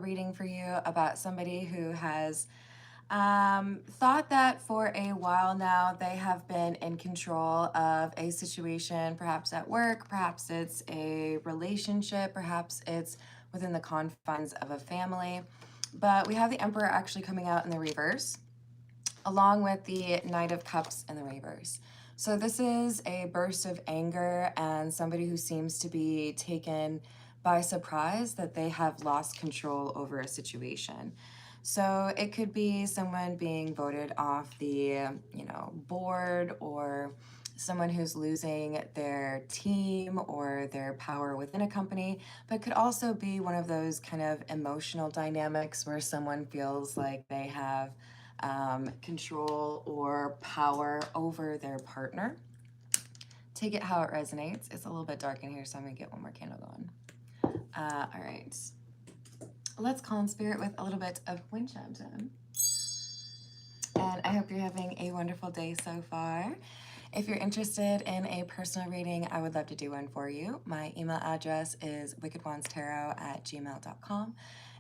reading for you about somebody who has thought that for a while now they have been in control of a situation, perhaps at work, perhaps it's a relationship, perhaps it's within the confines of a family. But we have the Emperor actually coming out in the reverse, along with the Knight of Cups in the reverse. So this is a burst of anger and somebody who seems to be taken by surprise that they have lost control over a situation. So it could be someone being voted off the, board, or someone who's losing their team or their power within a company, but could also be one of those kind of emotional dynamics where someone feels like they have control or power over their partner. Take it how it resonates. It's a little bit dark in here, so I'm gonna get one more candle going. All right, let's call in spirit with a little bit of wind chime time. And I hope you're having a wonderful day so far. If you're interested in a personal reading, I would love to do one for you. My email address is wickedwandstarot@gmail.com.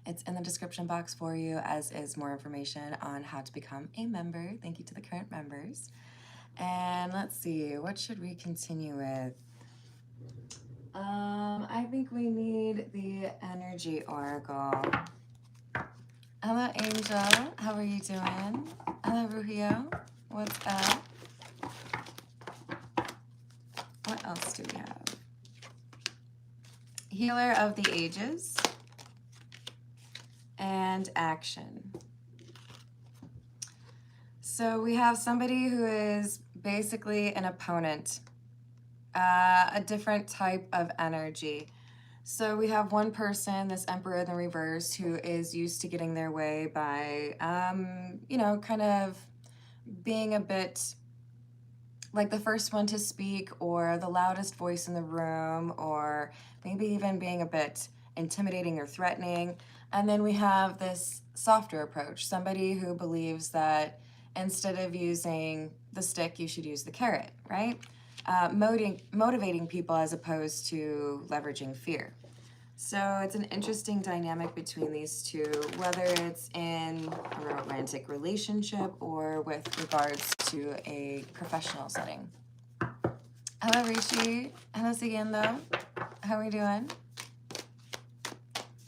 It's in the description box for you, as is more information on how to become a member. Thank you to the current members. And let's see, what should we continue with? I think we need the energy oracle. Hello, Angel. How are you doing? Hello, Ruhio. What's up? What else do we have? Healer of the Ages and action. So we have somebody who is basically an opponent, a different type of energy. So we have one person, this Emperor in the reverse, who is used to getting their way by, kind of being a bit like the first one to speak, or the loudest voice in the room, or maybe even being a bit intimidating or threatening. And then we have this softer approach, somebody who believes that instead of using the stick, you should use the carrot, right? Motivating people as opposed to leveraging fear. So it's an interesting dynamic between these two, whether it's in a romantic relationship or with regards to a professional setting. Hello, Rishi. Hello, Sigendo. How are we doing?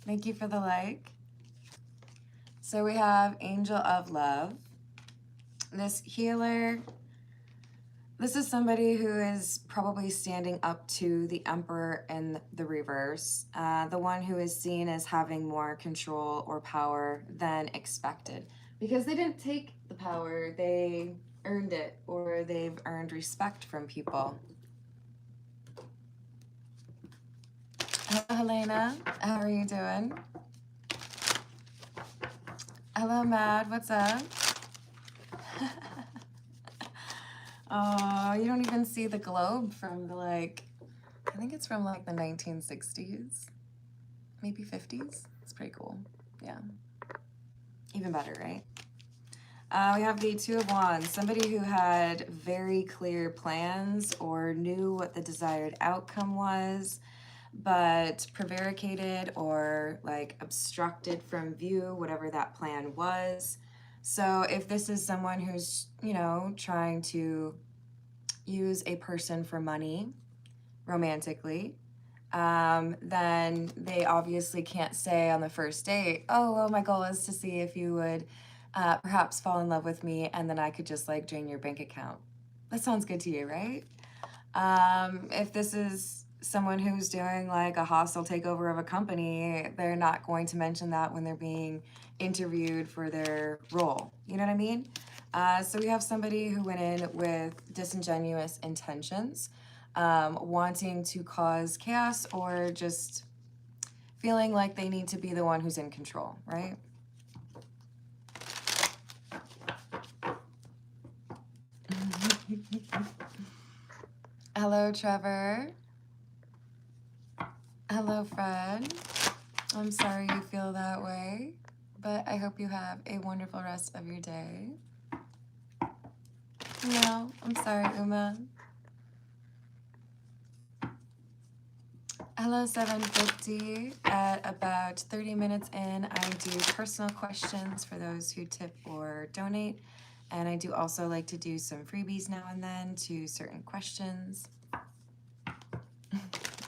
Thank you for the like. So we have Angel of Love. This healer, this is somebody who is probably standing up to the Emperor in the reverse, the one who is seen as having more control or power than expected. Because they didn't take the power, they earned it, or they've earned respect from people. Hello, Helena. How are you doing? Hello, Mad. What's up? Oh, you don't even see the globe from the, I think it's from the 1960s, maybe 50s. It's pretty cool. Yeah. Even better, right? We have the Two of Wands, somebody who had very clear plans or knew what the desired outcome was, but prevaricated or obstructed from view whatever that plan was. So if this is someone who's, trying to use a person for money romantically, then they obviously can't say on the first date, oh, well, my goal is to see if you would perhaps fall in love with me, and then I could just drain your bank account. That sounds good to you, right? If this is someone who's doing a hostile takeover of a company, they're not going to mention that when they're being interviewed for their role. You know what I mean? So we have somebody who went in with disingenuous intentions, wanting to cause chaos, or just feeling like they need to be the one who's in control, right? Hello, Trevor. Hello, Fred. I'm sorry you feel that way, but I hope you have a wonderful rest of your day. No, I'm sorry, Uma. Hello, 750. At about 30 minutes in, I do personal questions for those who tip or donate. And I do also like to do some freebies now and then to certain questions.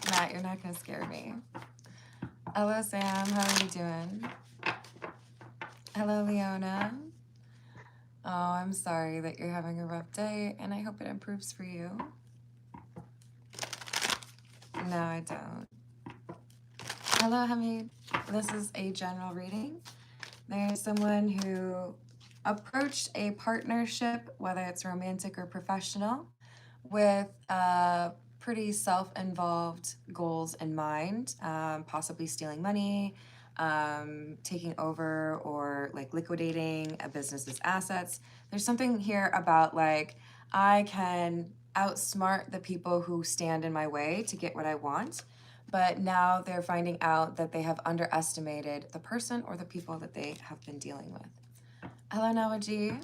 Matt, you're not going to scare me. Hello, Sam. How are you doing? Hello, Leona. Oh, I'm sorry that you're having a rough day, and I hope it improves for you. No, I don't. Hello, Hamid. This is a general reading. There's someone who approached a partnership, whether it's romantic or professional, with pretty self-involved goals in mind, possibly stealing money, taking over or like liquidating a business's assets. There's something here about like, I can outsmart the people who stand in my way to get what I want. But now they're finding out that they have underestimated the person or the people that they have been dealing with. Hello, Nawaji.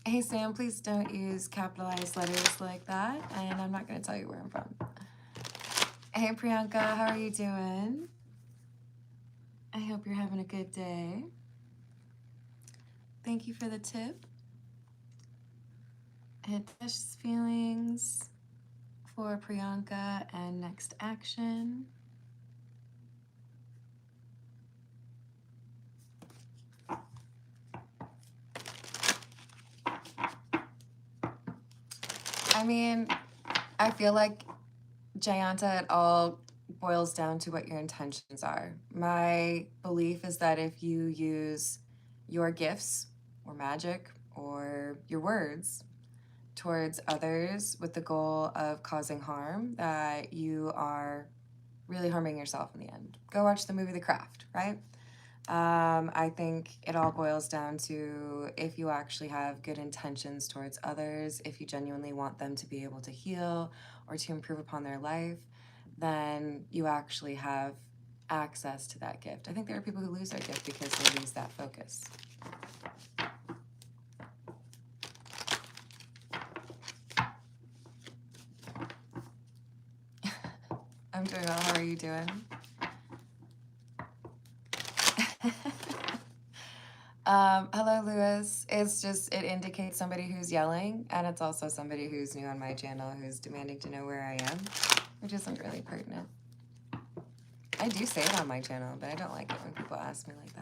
Hey, Sam, please don't use capitalized letters like that, and I'm not going to tell you where I'm from. Hey, Priyanka, how are you doing? I hope you're having a good day. Thank you for the tip. Hitesh feelings for Priyanka and next action. I mean, I feel like Jayanta, it all boils down to what your intentions are. My belief is that if you use your gifts or magic or your words towards others with the goal of causing harm, that you are really harming yourself in the end. Go watch the movie The Craft, right? I think it all boils down to if you actually have good intentions towards others, if you genuinely want them to be able to heal or to improve upon their life, then you actually have access to that gift. I think there are people who lose their gift because they lose that focus. I'm doing well. How are you doing? Hello, Lewis. It's just, it indicates somebody who's yelling, and it's also somebody who's new on my channel who's demanding to know where I am, which isn't really pertinent. I do say it on my channel, but I don't like it when people ask me like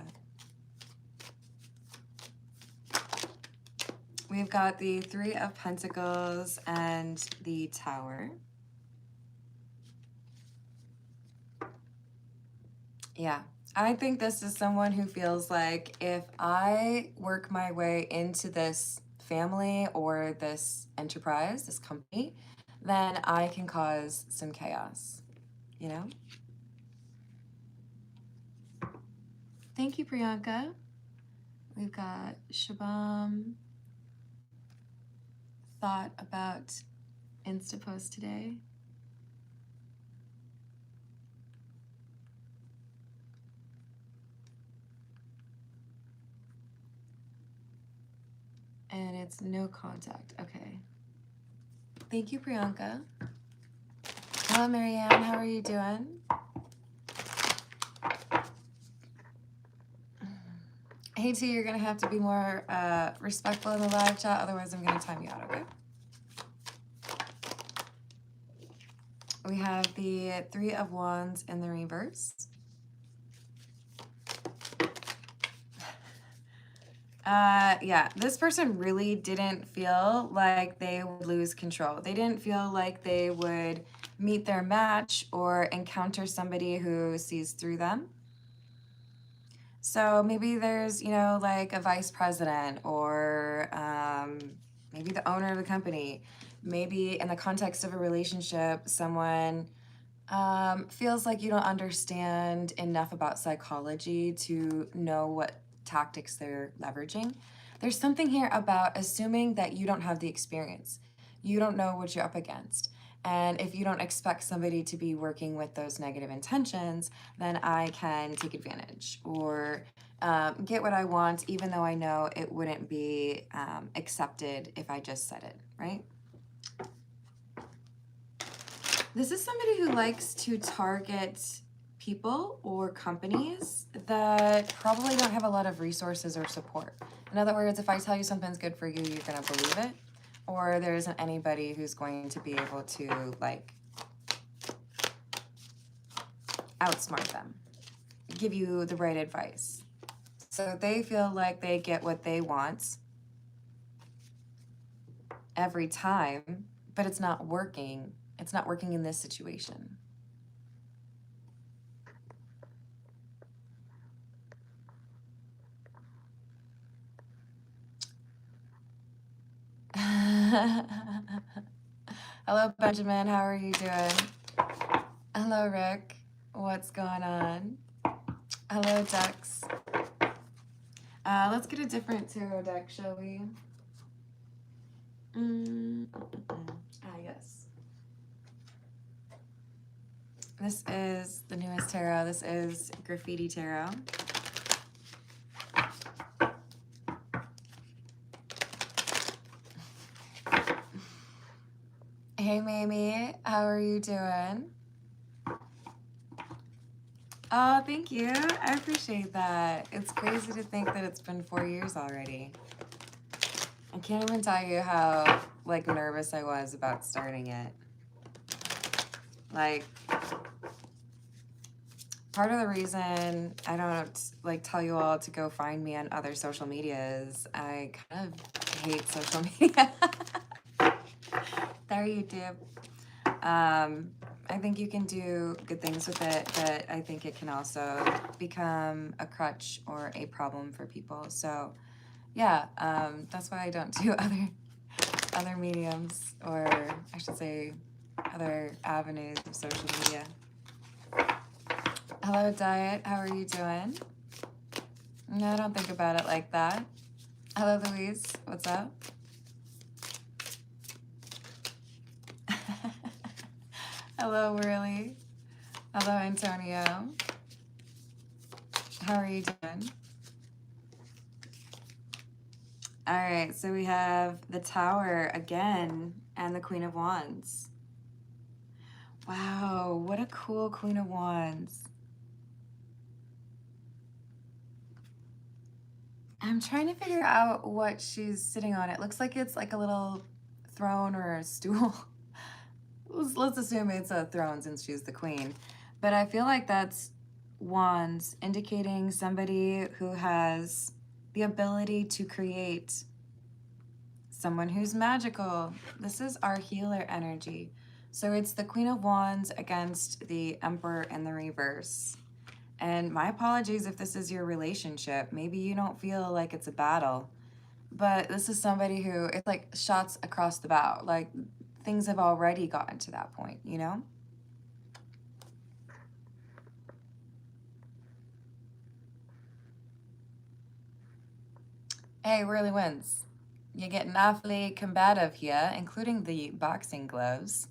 that. We've got the Three of Pentacles and the Tower. Yeah. I think this is someone who feels like if I work my way into this family or this enterprise, this company, then I can cause some chaos, you know? Thank you, Priyanka. We've got Shabam. Thought about Instapost today. And it's no contact. Okay. Thank you, Priyanka. Hello, Marianne. How are you doing? Hey, T, you're going to have to be more respectful in the live chat. Otherwise, I'm going to time you out, okay? We have the Three of Wands in the reverse. Yeah, this person really didn't feel like they would lose control. They didn't feel like they would meet their match or encounter somebody who sees through them. So maybe there's, you know, like a vice president or maybe the owner of the company. Maybe in the context of a relationship, someone feels like you don't understand enough about psychology to know what tactics they're leveraging. There's something here about assuming that you don't have the experience. You don't know what you're up against. And if you don't expect somebody to be working with those negative intentions, then I can take advantage or get what I want, even though I know it wouldn't be accepted if I just said it, right? This is somebody who likes to target people or companies that probably don't have a lot of resources or support. In other words, if I tell you something's good for you, you're going to believe it. Or there isn't anybody who's going to be able to, like, outsmart them, give you the right advice. So they feel like they get what they want every time, but it's not working. It's not working in this situation. Hello, Benjamin. How are you doing? Hello, Rick. What's going on? Hello, Dex. Let's get a different tarot deck, shall we? Yes. This is the newest tarot. This is Graffiti Tarot. Hey, Mamie. How are you doing? Oh, thank you. I appreciate that. It's crazy to think that it's been 4 years already. I can't even tell you how, like, nervous I was about starting it. Like, part of the reason I don't, like, tell you all to go find me on other social media is I kind of hate social media. There, YouTube. I think you can do good things with it, but I think it can also become a crutch or a problem for people. So, yeah, that's why I don't do other mediums, or I should say, other avenues of social media. Hello, Diet. How are you doing? No, I don't think about it like that. Hello, Louise. What's up? Hello, Whirly. Hello, Antonio. How are you doing? All right, so we have the Tower again and the Queen of Wands. Wow, what a cool Queen of Wands. I'm trying to figure out what she's sitting on. It looks like it's like a little throne or a stool. Let's assume it's a throne since she's the queen. But I feel like that's wands, indicating somebody who has the ability to create, someone who's magical. This is our healer energy. So it's the Queen of Wands against the Emperor in the reverse. And my apologies if this is your relationship. Maybe you don't feel like it's a battle, but this is somebody who, it's like shots across the bow. Like, things have already gotten to that point, you know? Hey, Whirly wins. You're getting awfully combative here, including the boxing gloves,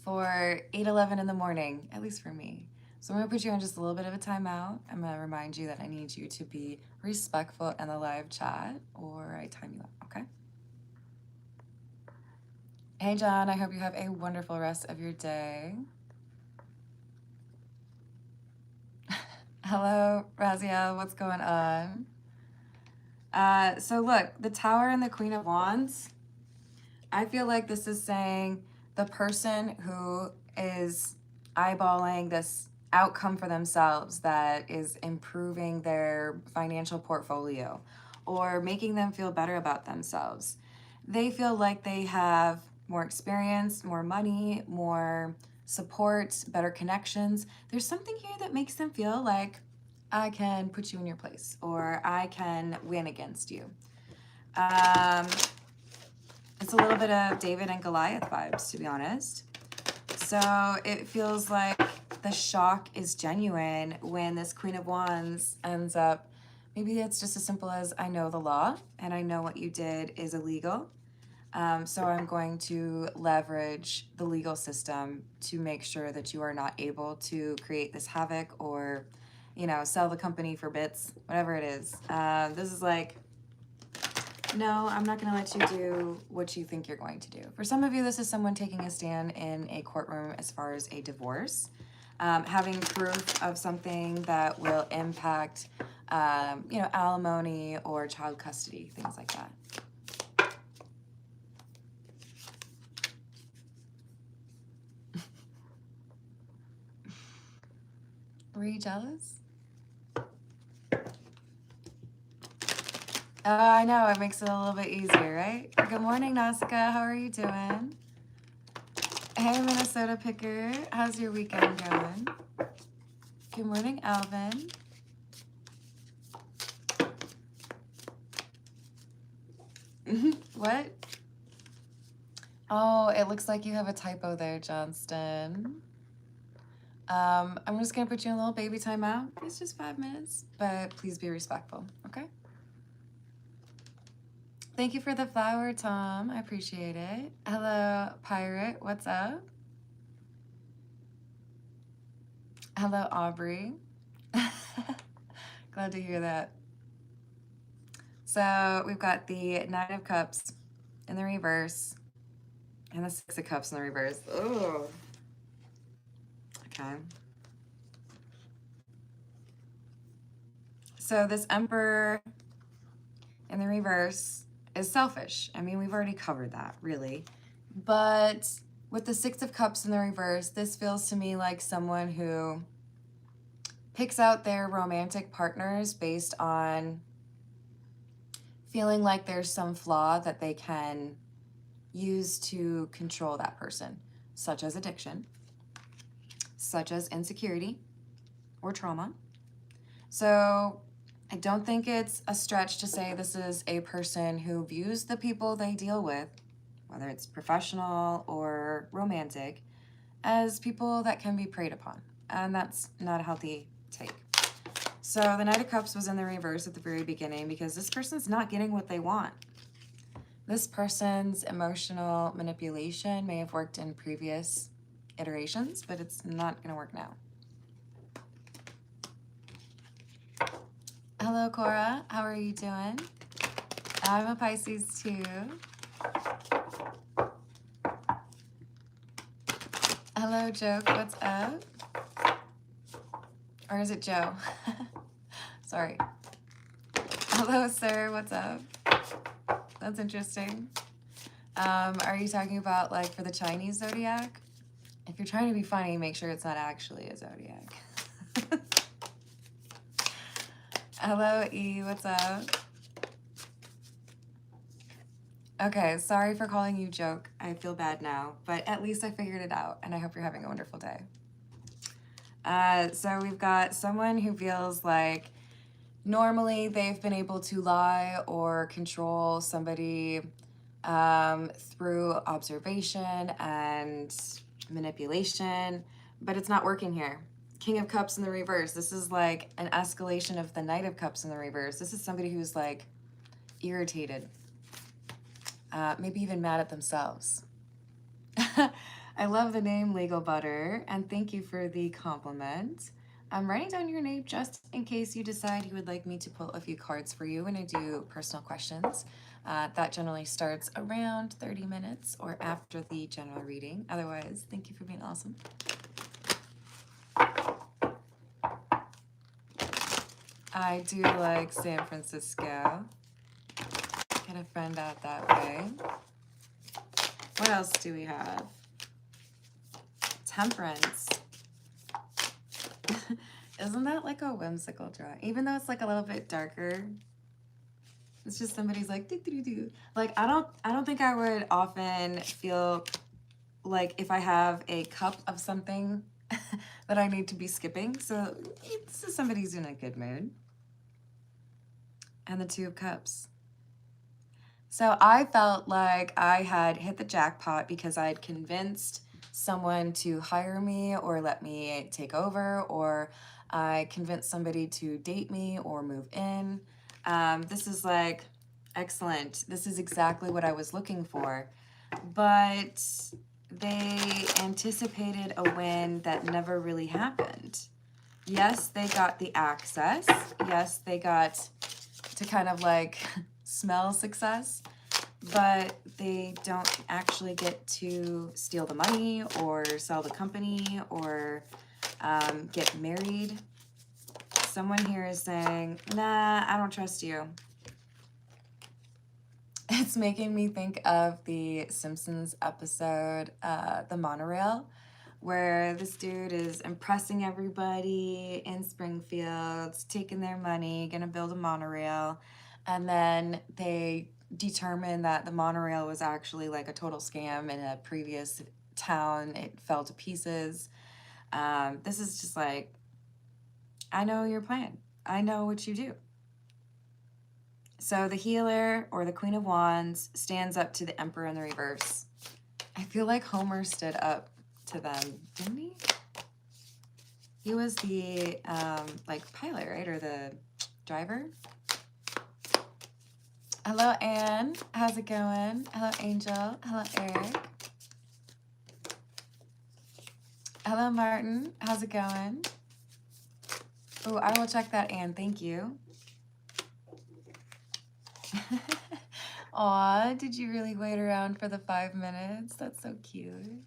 for 8:11 in the morning, at least for me. So I'm gonna put you on just a little bit of a timeout. I'm gonna remind you that I need you to be respectful in the live chat, or I time you out, okay? Hey, John, I hope you have a wonderful rest of your day. Hello, Raziel, what's going on? So look, the Tower and the Queen of Wands, I feel like this is saying the person who is eyeballing this outcome for themselves that is improving their financial portfolio or making them feel better about themselves. They feel like they have more experience, more money, more support, better connections. There's something here that makes them feel like I can put you in your place or I can win against you. It's a little bit of David and Goliath vibes, to be honest. So it feels like the shock is genuine when this Queen of Wands ends up, maybe it's just as simple as, I know the law and I know what you did is illegal. So I'm going to leverage the legal system to make sure that you are not able to create this havoc or you know, sell the company for bits, whatever it is. This is like, no, I'm not going to let you do what you think you're going to do. For some of you, this is someone taking a stand in a courtroom as far as a divorce, having proof of something that will impact, you know, alimony or child custody, things like that. Were you jealous? Oh, I know. It makes it a little bit easier, right? Good morning, Nausicaa. How are you doing? Hey, Minnesota Picker. How's your weekend going? Good morning, Alvin. What? Oh, it looks like you have a typo there, Johnston. I'm just going to put you in a little baby timeout. It's just 5 minutes, but please be respectful, okay? Thank you for the flower, Tom. I appreciate it. Hello, Pirate. What's up? Hello, Aubrey. Glad to hear that. So we've got the Nine of Cups in the reverse and the Six of Cups in the reverse. Oh. Okay. So this Emperor in the reverse is selfish. I mean, we've already covered that, really. But with the Six of Cups in the reverse, this feels to me like someone who picks out their romantic partners based on feeling like there's some flaw that they can use to control that person, such as addiction, such as insecurity or trauma. So I don't think it's a stretch to say this is a person who views the people they deal with, whether it's professional or romantic, as people that can be preyed upon. And that's not a healthy take. So the Knight of Cups was in the reverse at the very beginning because this person's not getting what they want. This person's emotional manipulation may have worked in previous iterations, but it's not going to work now. Hello, Cora. How are you doing? I'm a Pisces too. Hello, Joke. What's up? Or is it Joe? Sorry. Hello, sir. What's up? That's interesting. Are you talking about like for the Chinese zodiac? If you're trying to be funny, make sure it's not actually a zodiac. Hello, E. What's up? Okay, sorry for calling you Joke. I feel bad now, but at least I figured it out, and I hope you're having a wonderful day. So we've got someone who feels like normally they've been able to lie or control somebody through observation and manipulation, but it's not working here. King of Cups in the reverse. This is like an escalation of the Knight of Cups in the reverse. This is somebody who's like irritated, maybe even mad at themselves. I love the name Legal Butter, and thank you for the compliment. I'm writing down your name just in case you decide you would like me to pull a few cards for you when I do personal questions. That generally starts around 30 minutes or after the general reading. Otherwise, thank you for being awesome. I do like San Francisco. Get a friend out that way. What else do we have? Temperance. Isn't that like a whimsical drawing? Even though it's like a little bit darker, it's just somebody's like doo doo doo. Like I don't think I would often feel like if I have a cup of something that I need to be skipping. So this is somebody who's in a good mood. And the Two of Cups. So I felt like I had hit the jackpot because I had convinced someone to hire me or let me take over, or I convinced somebody to date me or move in. This is like, excellent. This is exactly what I was looking for. But they anticipated a win that never really happened. Yes, they got the access. Yes, they got to kind of like smell success, but they don't actually get to steal the money or sell the company or get married. Someone here is saying, nah, I don't trust you. It's making me think of the Simpsons episode, The Monorail, where this dude is impressing everybody in Springfield, taking their money, gonna build a monorail, and then they determine that the monorail was actually like a total scam in a previous town. It fell to pieces. This is just like, I know your plan. I know what you do. So the healer, or the Queen of Wands, stands up to the Emperor in the reverse. I feel like Homer stood up to them, didn't he? He was the like pilot, right? Or the driver. Hello, Anne. How's it going? Hello, Angel. Hello, Eric. Hello, Martin. How's it going? Oh, I will check that, Anne. Thank you. Aw, did you really wait around for the 5 minutes? That's so cute.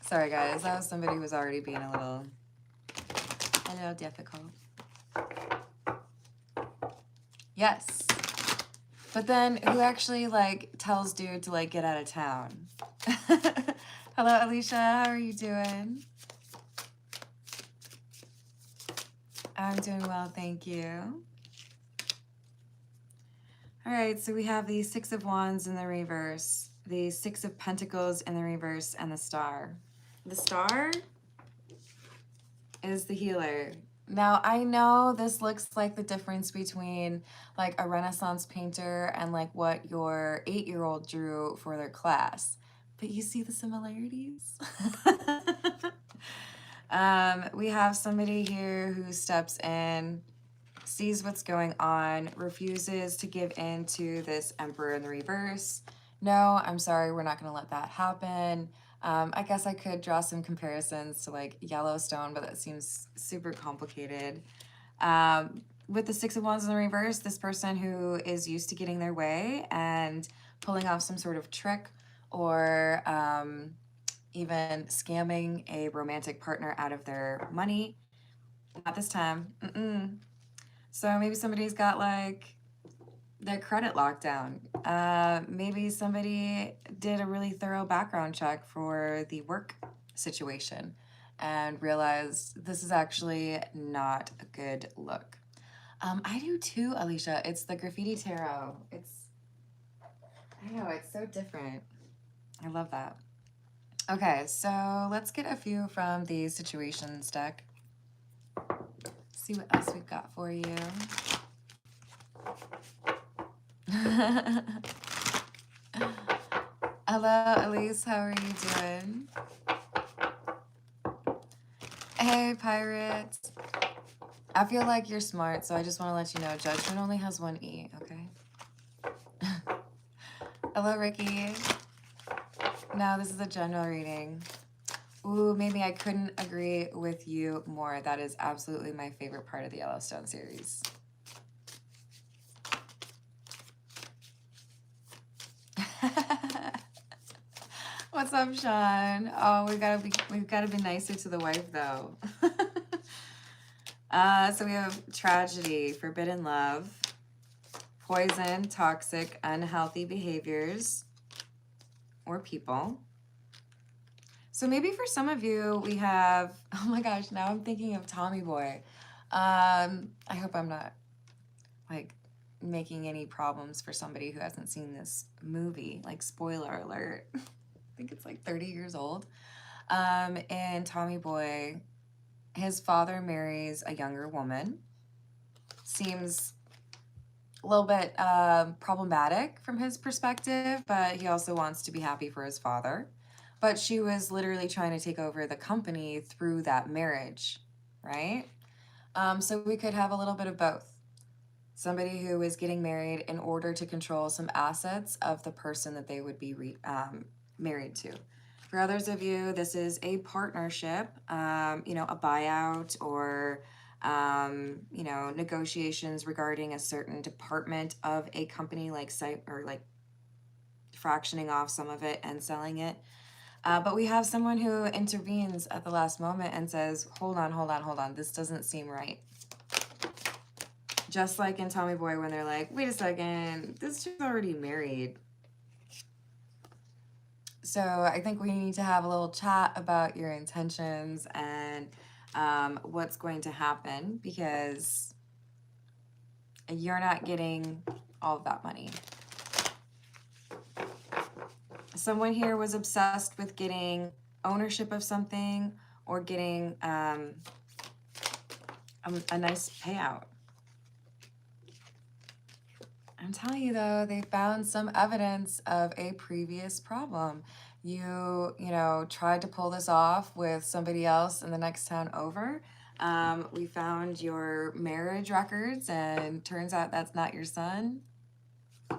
Sorry, guys. That was somebody who was already being a little difficult. Yes. But then who actually like tells dude to like get out of town? Hello, Alicia. How are you doing? I'm doing well, thank you. All right, so we have the Six of Wands in the reverse, the Six of Pentacles in the reverse, and the Star. The Star is the healer. Now, I know this looks like the difference between like a Renaissance painter and like what your 8-year-old drew for their class, but you see the similarities? We have somebody here who steps in, sees what's going on, refuses to give in to this Emperor in the reverse. No, I'm sorry, we're not going to let that happen. I guess I could draw some comparisons to like Yellowstone, but that seems super complicated. With the Six of Wands in the reverse, this person who is used to getting their way and pulling off some sort of trick or even scamming a romantic partner out of their money. Not this time. So maybe somebody's got like their credit locked down. Maybe somebody did a really thorough background check for the work situation and realized this is actually not a good look. I do too, Alicia. It's the graffiti tarot. I know, it's so different. I love that. Okay, so let's get a few from the situations deck. See what else we've got for you. Hello, Elise. How are you doing? Hey, pirates. I feel like you're smart, so I just want to let you know judgment only has one E, okay? Hello, Ricky. No, this is a general reading. Ooh, maybe I couldn't agree with you more. That is absolutely my favorite part of the Yellowstone series. What's up, Sean? Oh, we've gotta be nicer to the wife though. So we have tragedy, forbidden love, poison, toxic, unhealthy behaviors, or people. So maybe for some of you, we have, oh my gosh, now I'm thinking of Tommy Boy. I hope I'm not like making any problems for somebody who hasn't seen this movie, like spoiler alert. I think it's like 30 years old. And Tommy Boy, his father marries a younger woman. Seems a little bit problematic from his perspective, but he also wants to be happy for his father. But she was literally trying to take over the company through that marriage, right? So we could have a little bit of both. Somebody who is getting married in order to control some assets of the person that they would be married to. For others of you, this is a partnership, you know, a buyout or, you know, negotiations regarding a certain department of a company, like site or like fractioning off some of it and selling it. But we have someone who intervenes at the last moment and says, hold on, hold on, hold on. This doesn't seem right. Just like in Tommy Boy when they're like, wait a second, this chick's already married. So I think we need to have a little chat about your intentions and what's going to happen, because you're not getting all of that money. Someone here was obsessed with getting ownership of something or getting a nice payout. I'm telling you though, they found some evidence of a previous problem. You know, tried to pull this off with somebody else in the next town over. We found your marriage records and turns out that's not your son,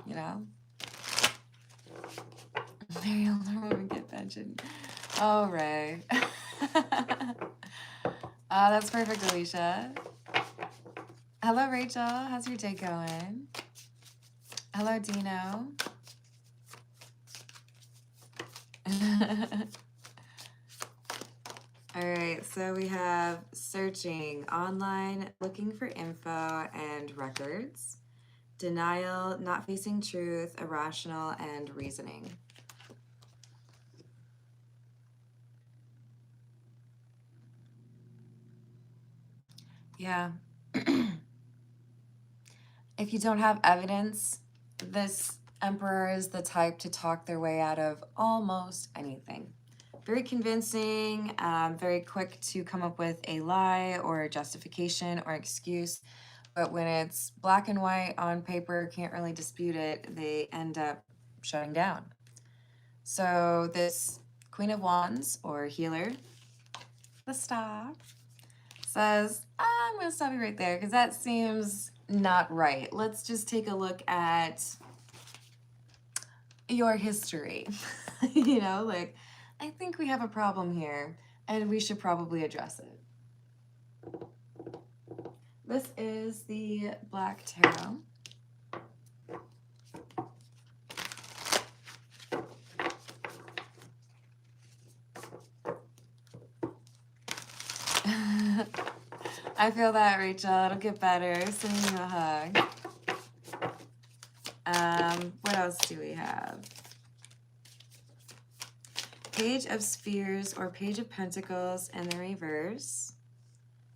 you know. Maybe I'll never get pension. Oh, Ray. That's perfect, Alicia. Hello, Rachel. How's your day going? Hello, Dino. All right, so we have searching online, looking for info and records, denial, not facing truth, irrational, and reasoning. Yeah. If you don't have evidence, this Emperor is the type to talk their way out of almost anything. Very convincing, very quick to come up with a lie or a justification or excuse. But when it's black and white on paper, can't really dispute it, they end up shutting down. So this Queen of Wands or healer, the stop, says, I'm going to stop you right there because that seems not right. Let's just take a look at your history. You know, like, I think we have a problem here and we should probably address it. This is the Black Tarot. I feel that, Rachel. It'll get better. Sending you a hug. What else do we have? Page of Spheres or Page of Pentacles in the reverse.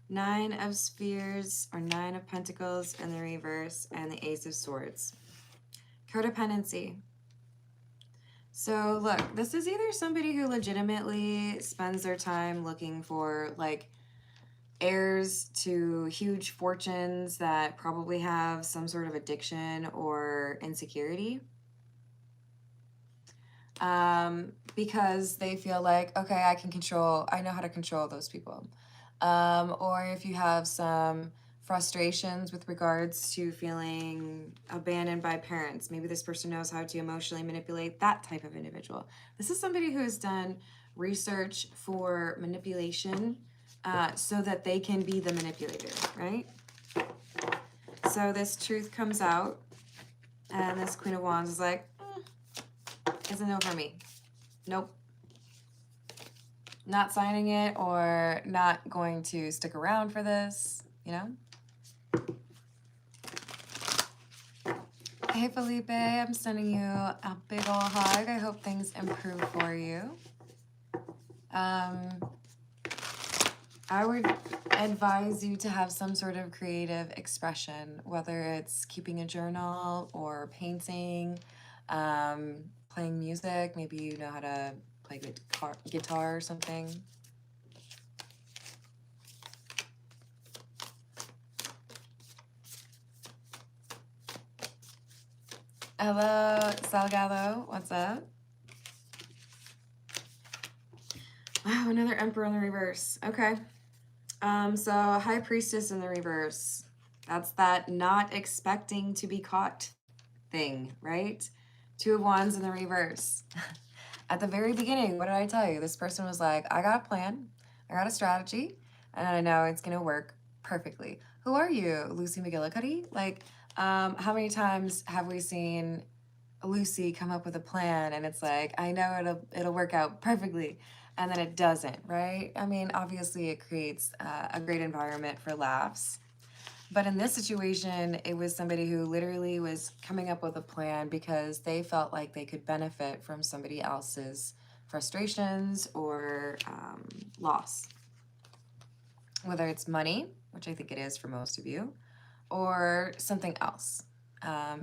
Nine of Spheres or Nine of Pentacles in the reverse, and the Ace of Swords. Codependency. So look, this is either somebody who legitimately spends their time looking for like heirs to huge fortunes that probably have some sort of addiction or insecurity, because they feel like, okay, I know how to control those people. Or if you have some frustrations with regards to feeling abandoned by parents, maybe this person knows how to emotionally manipulate that type of individual. This is somebody who has done research for manipulation, so that they can be the manipulator, right? So this truth comes out, and this Queen of Wands is like, it's a no for me. Nope. Not signing it or not going to stick around for this, you know? Hey, Felipe, I'm sending you a big ol' hug. I hope things improve for you. I would advise you to have some sort of creative expression, whether it's keeping a journal or painting, playing music. Maybe you know how to play guitar or something. Hello, Salgado. What's up? Wow, another Emperor in the reverse. Okay. So High Priestess in the reverse. That's that not expecting to be caught thing, right? Two of Wands in the reverse. At the very beginning, what did I tell you? This person was like, I got a plan, I got a strategy, and I know it's gonna work perfectly. Who are you, Lucy McGillicuddy? Like, how many times have we seen Lucy come up with a plan and it's like, I know it'll work out perfectly, and then it doesn't, right? I mean, obviously it creates a great environment for laughs. But in this situation, it was somebody who literally was coming up with a plan because they felt like they could benefit from somebody else's frustrations or loss. Whether it's money, which I think it is for most of you, or something else.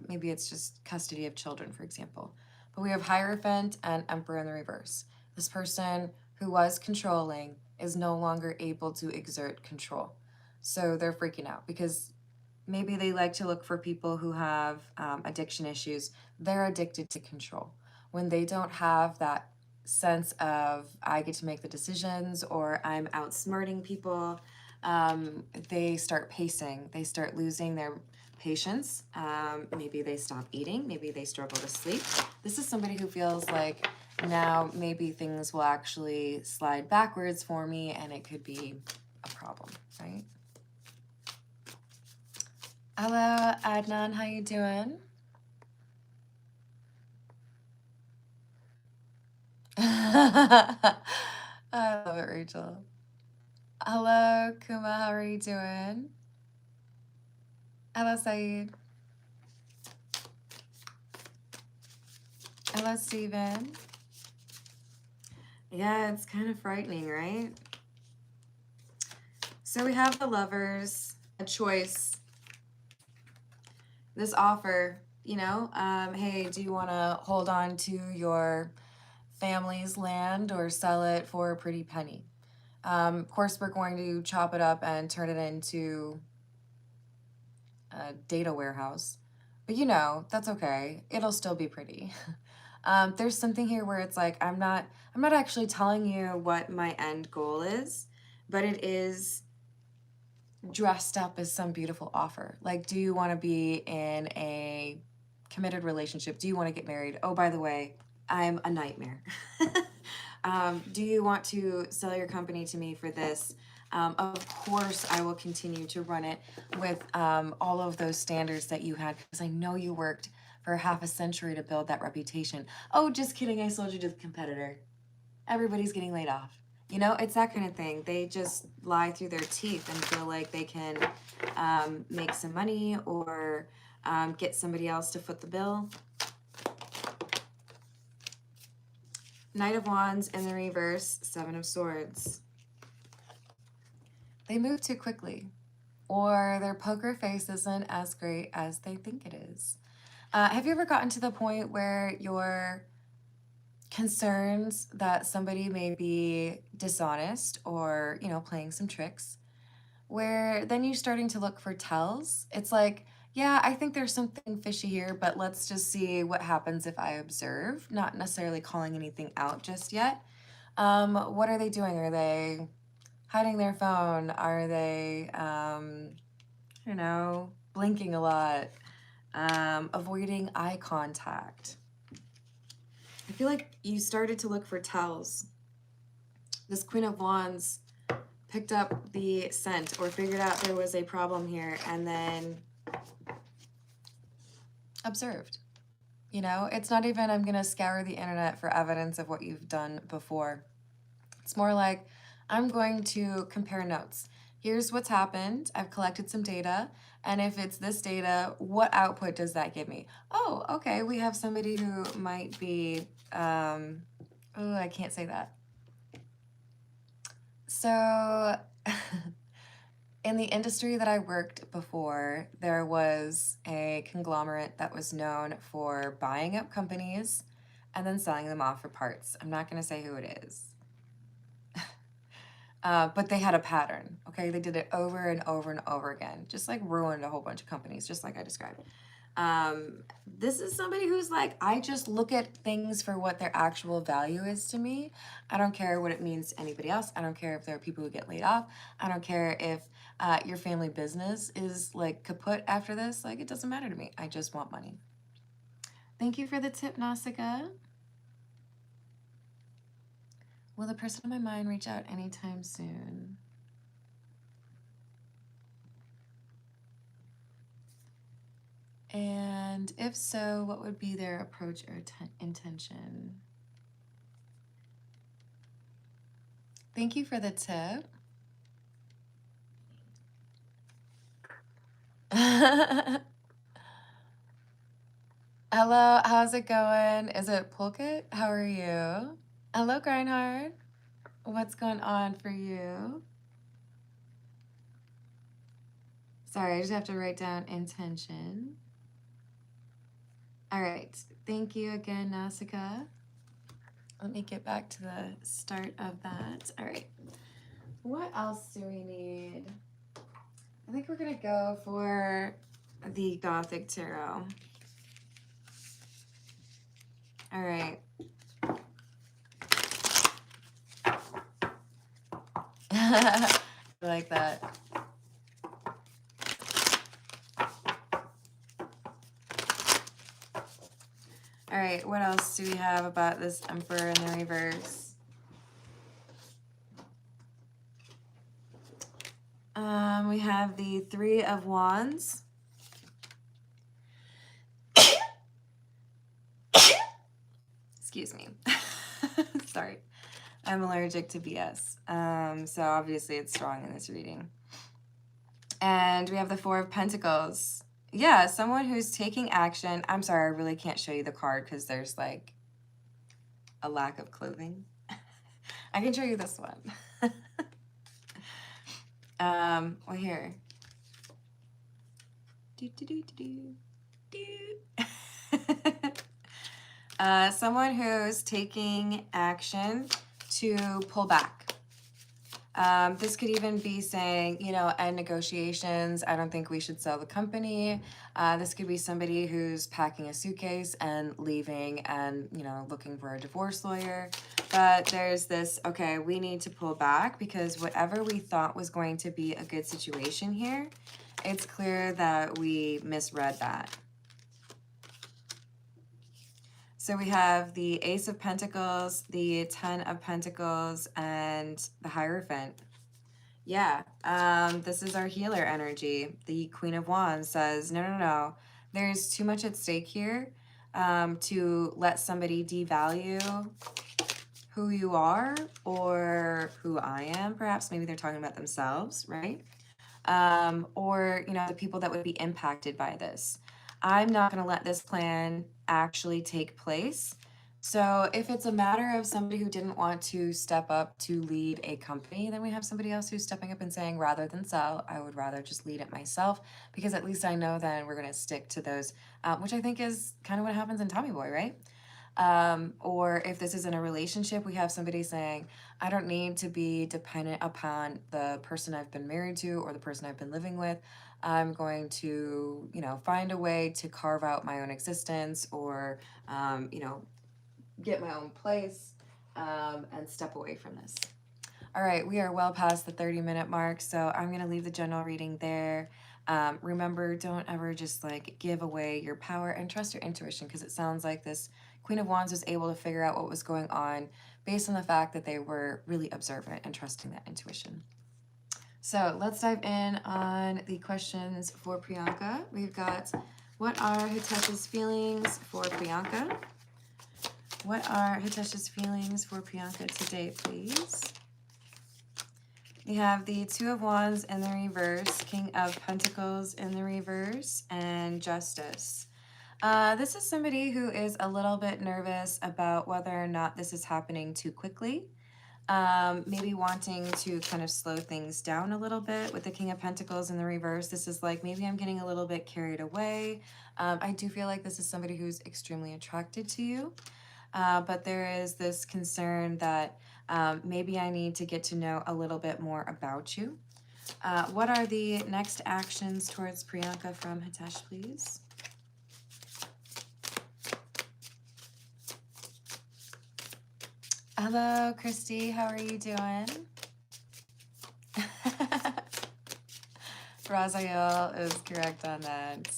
Maybe it's just custody of children, for example. But we have Hierophant and Emperor in the reverse. This person who was controlling is no longer able to exert control. So they're freaking out because maybe they like to look for people who have addiction issues. They're addicted to control. When they don't have that sense of, I get to make the decisions or I'm outsmarting people, they start pacing. They start losing their patience. Maybe they stop eating. Maybe they struggle to sleep. This is somebody who feels like now maybe things will actually slide backwards for me and it could be a problem, right? Hello, Adnan, how you doing? I love it, Rachel. Hello, Kuma, how are you doing? Hello, Saeed. Hello, Steven. Yeah, it's kind of frightening, right? So we have the Lovers, a choice. This offer, you know, hey, do you want to hold on to your family's land or sell it for a pretty penny? Of course, we're going to chop it up and turn it into a data warehouse. But you know, that's okay. It'll still be pretty. There's something here where it's like, I'm not actually telling you what my end goal is, but it is dressed up as some beautiful offer. Like, do you want to be in a committed relationship? Do you want to get married? Oh, by the way, I'm a nightmare. Do you want to sell your company to me for this? Of course, I will continue to run it with all of those standards that you had because I know you worked for half a century to build that reputation. Oh, just kidding. I sold you to the competitor. Everybody's getting laid off. You know, it's that kind of thing. They just lie through their teeth and feel like they can make some money or get somebody else to foot the bill. Knight of Wands in the reverse, Seven of Swords. They move too quickly, or their poker face isn't as great as they think it is. Have you ever gotten to the point where you're concerns that somebody may be dishonest or, you know, playing some tricks, where then you're starting to look for tells? It's like, yeah, I think there's something fishy here, but let's just see what happens if I observe, not necessarily calling anything out just yet. What are they doing? Are they hiding their phone? Are they, you know, blinking a lot? Avoiding eye contact? I feel like you started to look for tells. This Queen of Wands picked up the scent or figured out there was a problem here and then observed. You know, it's not even, I'm going to scour the internet for evidence of what you've done before. It's more like, I'm going to compare notes. Here's what's happened. I've collected some data. And if it's this data, what output does that give me? Oh, okay. We have somebody who might be, oh, I can't say that. So in the industry that I worked before, there was a conglomerate that was known for buying up companies and then selling them off for parts. I'm not going to say who it is. But they had a pattern, okay? They did it over and over and over again, just like ruined a whole bunch of companies, just like I described. This is somebody who's like, I just look at things for what their actual value is to me. I don't care what it means to anybody else. I don't care if there are people who get laid off. I don't care if your family business is like kaput after this. Like, it doesn't matter to me. I just want money. Thank you for the tip, Nausicaa. Will the person on my mind reach out anytime soon? And if so, what would be their approach or intention? Thank you for the tip. Hello, how's it going? Is it Pulkit? How are you? Hello, Grindhard. What's going on for you? Sorry, I just have to write down intention. All right, thank you again, Nausicaa. Let me get back to the start of that. All right, what else do we need? I think we're gonna go for the Gothic Tarot. All right. I like that. All right, what else do we have about this Emperor in the reverse? We have the Three of Wands. Excuse me. Sorry. I'm allergic to BS. So obviously it's strong in this reading. And we have the Four of Pentacles. Yeah, someone who's taking action. I'm sorry, I really can't show you the card because there's like a lack of clothing. I can show you this one. Well, here. Someone who's taking action to pull back. This could even be saying, you know, end negotiations. I don't think we should sell the company. This could be somebody who's packing a suitcase and leaving and, you know, looking for a divorce lawyer. But there's this, okay, we need to pull back because whatever we thought was going to be a good situation here, it's clear that we misread that. So we have the Ace of Pentacles, the Ten of Pentacles, and the Hierophant. Yeah, this is our healer energy. The Queen of Wands says, no. There's too much at stake here to let somebody devalue who you are or who I am. Perhaps maybe they're talking about themselves, right? Or, you know, the people that would be impacted by this. I'm not going to let this plan actually take place. So if it's a matter of somebody who didn't want to step up to lead a company, then we have somebody else who's stepping up and saying, rather than sell, I would rather just lead it myself, because at least I know then we're going to stick to those, which I think is kind of what happens in Tommy Boy, right? Or if this is in a relationship, we have somebody saying, I don't need to be dependent upon the person I've been married to or the person I've been living with. I'm going to, you know, find a way to carve out my own existence or, you know, get my own place and step away from this. All right, we are well past the 30-minute mark, so I'm going to leave the general reading there. Remember, don't ever just like give away your power and trust your intuition, because it sounds like this Queen of Wands was able to figure out what was going on based on the fact that they were really observant and trusting that intuition. So let's dive in on the questions for Priyanka. We've got, what are Hitesh's feelings for Priyanka? What are Hitesh's feelings for Priyanka today, please? We have the Two of Wands in the reverse, King of Pentacles in the reverse, and Justice. This is somebody who is a little bit nervous about whether or not this is happening too quickly. Maybe wanting to kind of slow things down a little bit with the King of Pentacles in the reverse. This is like, maybe I'm getting a little bit carried away. I do feel like this is somebody who's extremely attracted to you. But there is this concern that maybe I need to get to know a little bit more about you. What are the next actions towards Priyanka from Hitesh, please? Hello, Christy. How are you doing? Raziel is correct on that.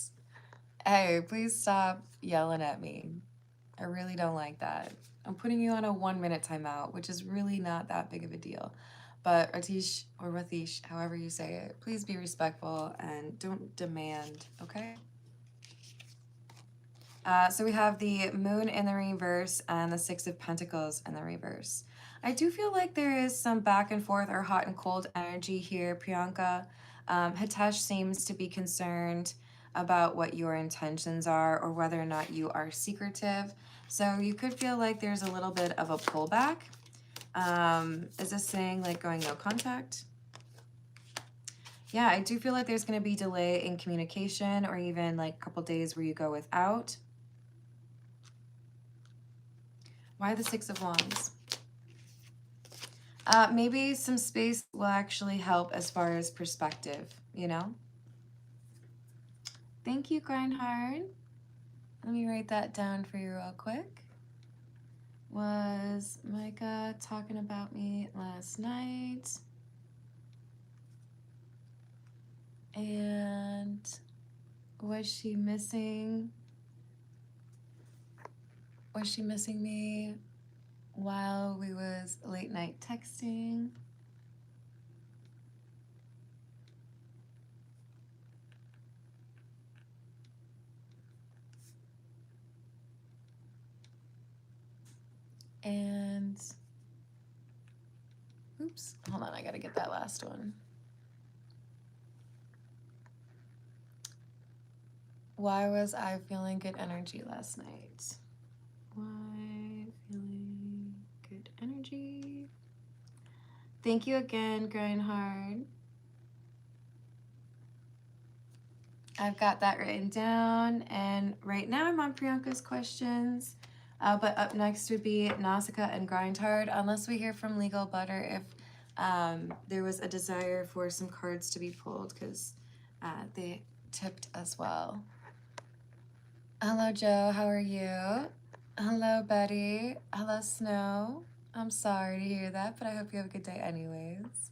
Hey, please stop yelling at me. I really don't like that. I'm putting you on a 1-minute timeout, which is really not that big of a deal. But Ratish or Rathish, however you say it, please be respectful and don't demand, okay? So we have the Moon in the reverse and the Six of Pentacles in the reverse. I do feel like there is some back and forth or hot and cold energy here, Priyanka. Hitesh seems to be concerned about what your intentions are or whether or not you are secretive. So you could feel like there's a little bit of a pullback. Is this saying like going no contact? Yeah, I do feel like there's going to be delay in communication or even like a couple days where you go without. Why the Six of Wands? Maybe some space will actually help as far as perspective, you know? Thank you, Grindhard. Let me write that down for you real quick. Was Micah talking about me last night? And was she missing? Was she missing me while we was late night texting? And oops, hold on, I gotta get that last one. Why was I feeling good energy last night? Why feeling good energy? Thank you again, Grind Hard. I've got that written down, and right now I'm on Priyanka's questions. But up next would be Nausicaa and Grind Hard, unless we hear from Legal Butter if there was a desire for some cards to be pulled, because they tipped as well. Hello, Joe. How are you? Hello, Betty. Hello, Snow. I'm sorry to hear that, but I hope you have a good day anyways.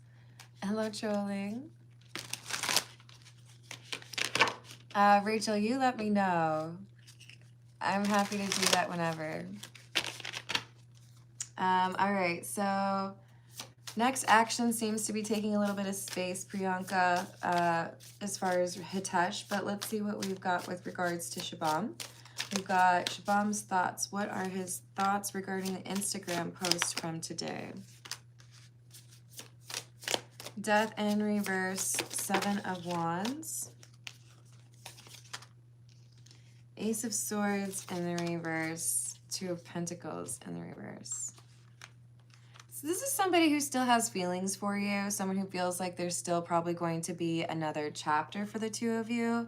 Hello, Trolling. Rachel, you let me know. I'm happy to do that whenever. All right, so next action seems to be taking a little bit of space, Priyanka, as far as Hitesh, but let's see what we've got with regards to Shabam. We've got Shabam's thoughts. What are his thoughts regarding the Instagram post from today? Death in reverse, Seven of Wands. Ace of Swords in the reverse, Two of Pentacles in the reverse. So this is somebody who still has feelings for you, someone who feels like there's still probably going to be another chapter for the two of you.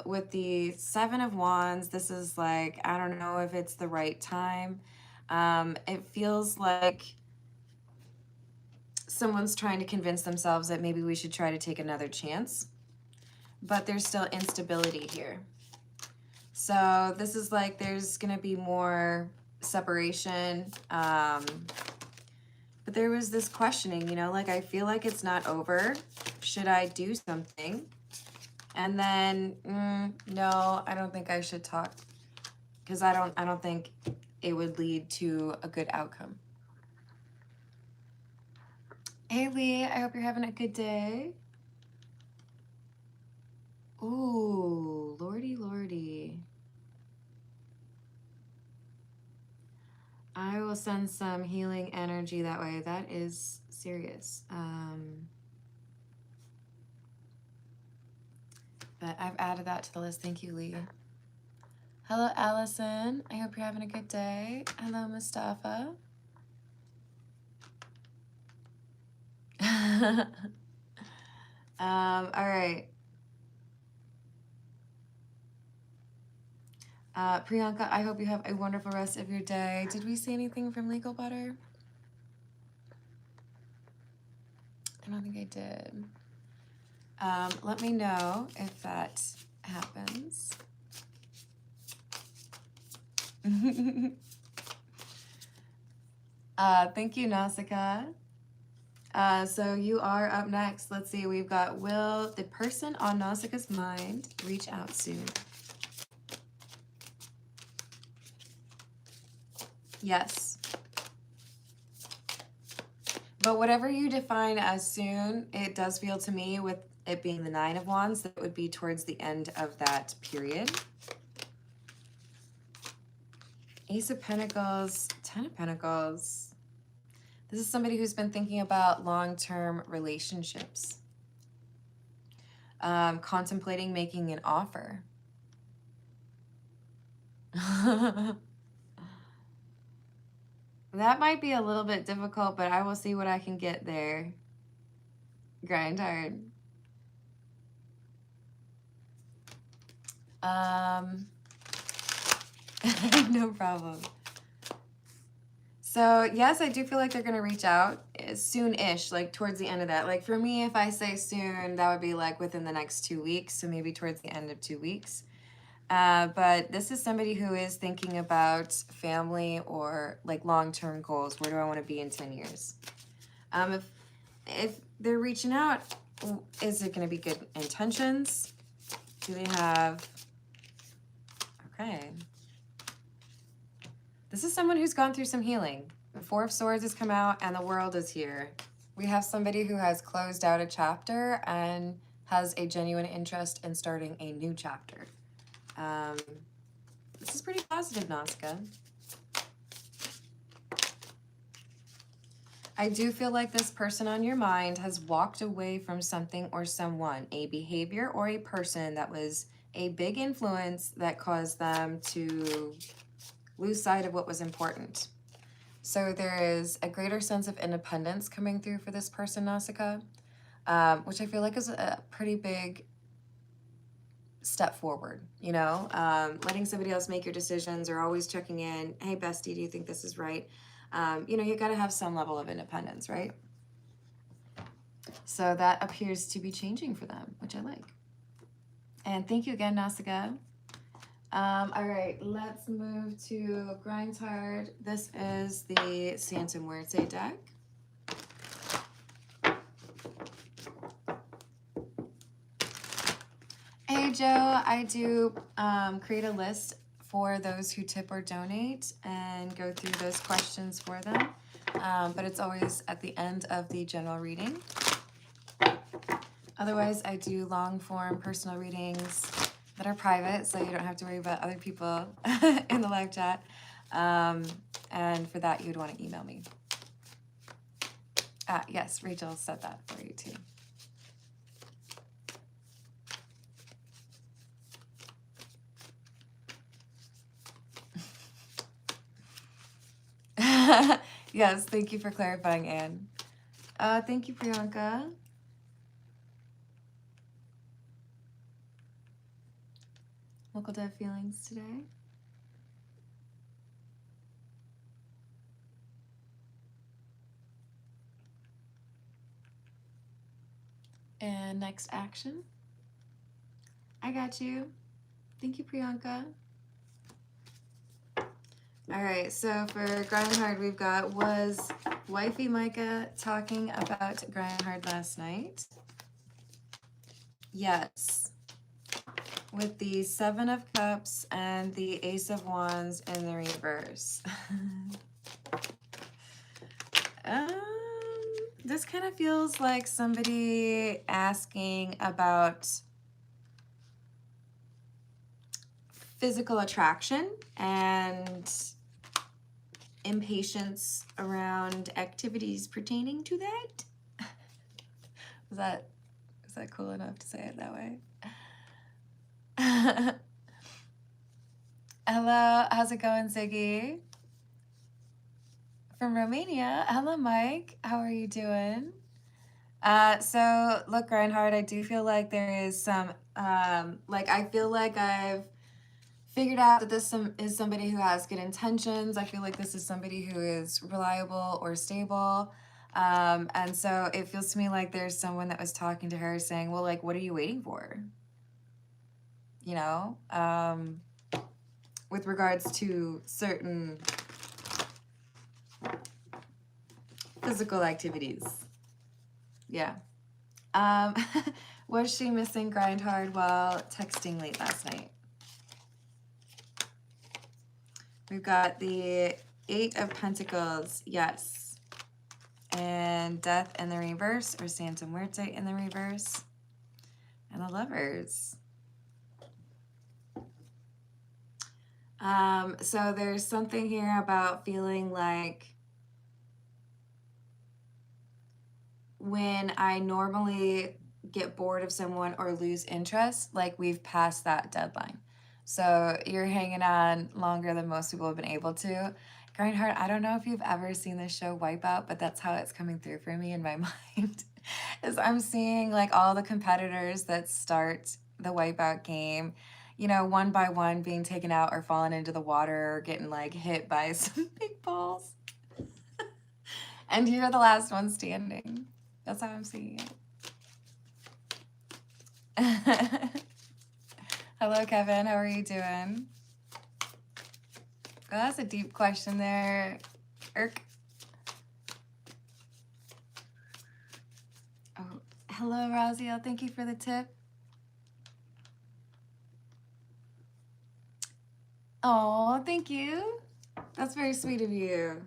With the Seven of Wands, this is like, I don't know if it's the right time. It feels like someone's trying to convince themselves that maybe we should try to take another chance, but there's still instability here. So this is like there's going to be more separation. But there was this questioning, you know, like I feel like it's not over. Should I do something? And then, no, I don't think I should talk because I don't think it would lead to a good outcome. Hey, Lee, I hope you're having a good day. Ooh, lordy, lordy. I will send some healing energy that way. That is serious. But I've added that to the list. Thank you, Lee. Hello, Allison. I hope you're having a good day. Hello, Mustafa. All right. Priyanka, I hope you have a wonderful rest of your day. Did we see anything from Legal Butter? I don't think I did. Let me know if that happens. Thank you, Nausicaa. So you are up next. Let's see, we've got, will the person on Nausicaa's mind reach out soon? Yes. But whatever you define as soon, it does feel to me, with it being the Nine of Wands, that it would be towards the end of that period. Ace of Pentacles, Ten of Pentacles. This is somebody who's been thinking about long-term relationships. Contemplating making an offer. That might be a little bit difficult, but I will see what I can get there. Grind hard. No problem. So yes, I do feel like they're going to reach out soon-ish, like towards the end of that. Like for me, if I say soon, that would be like within the next 2 weeks. So maybe towards the end of 2 weeks. But this is somebody who is thinking about family or like long-term goals. Where do I want to be in 10 years? If they're reaching out, is it going to be good intentions? Do they have... Okay. This is someone who's gone through some healing. The Four of Swords has come out and the World is here. We have somebody who has closed out a chapter and has a genuine interest in starting a new chapter. This is pretty positive, Nausicaa. I do feel like this person on your mind has walked away from something or someone, a behavior or a person that was a big influence that caused them to lose sight of what was important. So there is a greater sense of independence coming through for this person, Nausicaa, which I feel like is a pretty big step forward, you know? Letting somebody else make your decisions, or always checking in, hey, bestie, do you think this is right? You know, you got to have some level of independence, right? So that appears to be changing for them, which I like. And thank you again, Nausicaa. All right, let's move to Grind Hard. This is the Santa Muerte deck. Hey, Joe, I do create a list for those who tip or donate and go through those questions for them. But it's always at the end of the general reading. Otherwise, I do long-form personal readings that are private, so you don't have to worry about other people in the live chat. And for that, you'd want to email me. Yes, Rachel said that for you too. Yes, thank you for clarifying, Anne. Thank you, Priyanka. Local dev feelings today. And next action. I got you. Thank you, Priyanka. All right, so for Grind Hard, we've got, was Wifey Micah talking about Grind Hard last night? Yes. With the Seven of Cups and the Ace of Wands in the reverse. This kind of feels like somebody asking about physical attraction and impatience around activities pertaining to that. Is that cool enough to say it that way? Hello, how's it going, Ziggy? From Romania. Hello, Mike. How are you doing? So look, Reinhard, I do feel like there is some, I feel like I've figured out that this is somebody who has good intentions. I feel like this is somebody who is reliable or stable. And so it feels to me like there's someone that was talking to her saying, well, like, what are you waiting for? You know, with regards to certain physical activities. Yeah. Was she missing Grind Hard while texting late last night? We've got the Eight of Pentacles, yes. And Death in the reverse, or Santa Muerte in the reverse. And the Lovers. So there's something here about feeling like when I normally get bored of someone or lose interest, like we've passed that deadline. So you're hanging on longer than most people have been able to. Grindheart, I don't know if you've ever seen this show Wipeout, but that's how it's coming through for me in my mind. Is I'm seeing like all the competitors that start the Wipeout game, you know, one by one being taken out or falling into the water or getting like hit by some big balls. And you're the last one standing. That's how I'm seeing it. Hello, Kevin. How are you doing? Well, that's a deep question there, Irk. Oh, hello, Raziel. Thank you for the tip. Oh, thank you. That's very sweet of you.